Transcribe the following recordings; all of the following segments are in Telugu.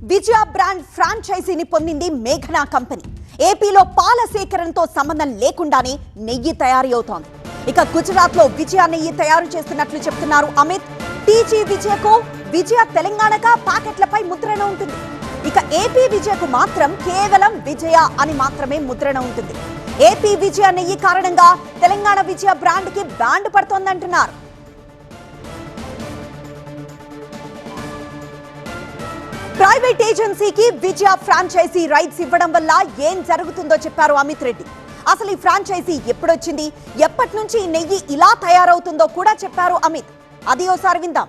విజయ బ్రాండ్ ఫ్రాంచైజీని పొందింది మేఘనా కంపెనీ. ఏపీలో పాల సేకరణతో సంబంధం లేకుండానే నెయ్యి తయారీ అవుతోంది. ఇక గుజరాత్ లో విజయ నెయ్యి తయారు చేస్తున్నట్లు చెప్తున్నారు అమిత్. టీజీ విజయకు విజయ తెలంగాణగా ప్యాకెట్లపై ముద్రణ ఉంటుంది. ఇక ఏపీ విజయకు మాత్రం కేవలం విజయ అని మాత్రమే ముద్రణ ఉంటుంది. ఏపీ విజయ నెయ్యి కారణంగా తెలంగాణ విజయ బ్రాండ్ కి బ్యాండ్ పడుతోందంటున్నారు. ప్రైవేట్ ఏజెన్సీకి విజయ ఫ్రాంచైజీ రైట్స్ ఇవ్వడం వల్ల ఏం జరుగుతుందో చెప్పారు అమిత్ రెడ్డి. అసలు ఈ ఫ్రాంచైజీ ఎప్పుడొచ్చింది, ఎప్పటి నుంచి నెయ్యి ఇలా తయారవుతుందో కూడా చెప్పారు అమిత్. అది ఓసారి విందాం.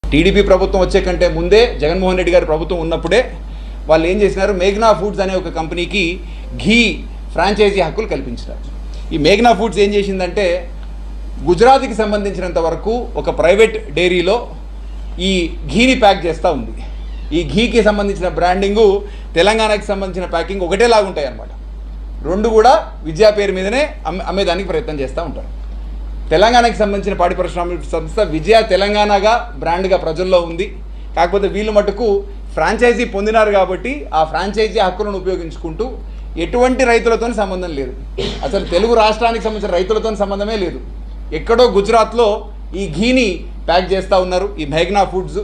టీడీపీ ప్రభుత్వం వచ్చే కంటే ముందే జగన్మోహన్ రెడ్డి గారి ప్రభుత్వం ఉన్నప్పుడే వాళ్ళు ఏం చేసినారు, మేఘనా ఫుడ్స్ అనే ఒక కంపెనీకి ఘీ ఫ్రాంచైజీ హక్కులు కల్పించినారు. ఈ మేఘనా ఫుడ్స్ ఏం చేసిందంటే గుజరాత్కి సంబంధించినంత వరకు ఒక ప్రైవేట్ డైరీలో ఈ ఘీని ప్యాక్ చేస్తూ ఉంది. ఈ ఘీకి సంబంధించిన బ్రాండింగు తెలంగాణకి సంబంధించిన ప్యాకింగ్ ఒకటేలాగా ఉంటాయి అన్నమాట. రెండు కూడా విద్యా పేరు మీదనే అమ్మేదానికి ప్రయత్నం చేస్తూ ఉంటారు. తెలంగాణకి సంబంధించిన పాడి పరిశ్రమ సంస్థ విజయ తెలంగాణగా బ్రాండ్గా ప్రజల్లో ఉంది. కాకపోతే వీళ్ళు మటుకు ఫ్రాంచైజీ పొందినారు కాబట్టి ఆ ఫ్రాంచైజీ హక్కులను ఉపయోగించుకుంటూ ఎటువంటి రైతులతో సంబంధం లేదు. అసలు తెలుగు రాష్ట్రానికి సంబంధించిన రైతులతో సంబంధమే లేదు. ఎక్కడో గుజరాత్లో ఈ ఘీని ప్యాక్ చేస్తూ ఉన్నారు ఈ మేఘనా ఫుడ్స్.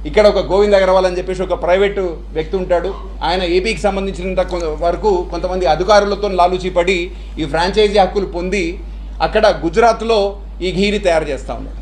ఇక్కడ ఒక గోవింద్ అగర్వాల్ అని చెప్పేసి ఒక ప్రైవేటు వ్యక్తి ఉంటాడు. ఆయన ఏపీకి సంబంధించినంత వరకు కొంతమంది అధికారులతో లాలూచి పడి ఈ ఫ్రాంచైజీ హక్కులు పొంది అక్కడ గుజరాత్లో ఈ ఘీని తయారు చేస్తూ ఉన్నారు.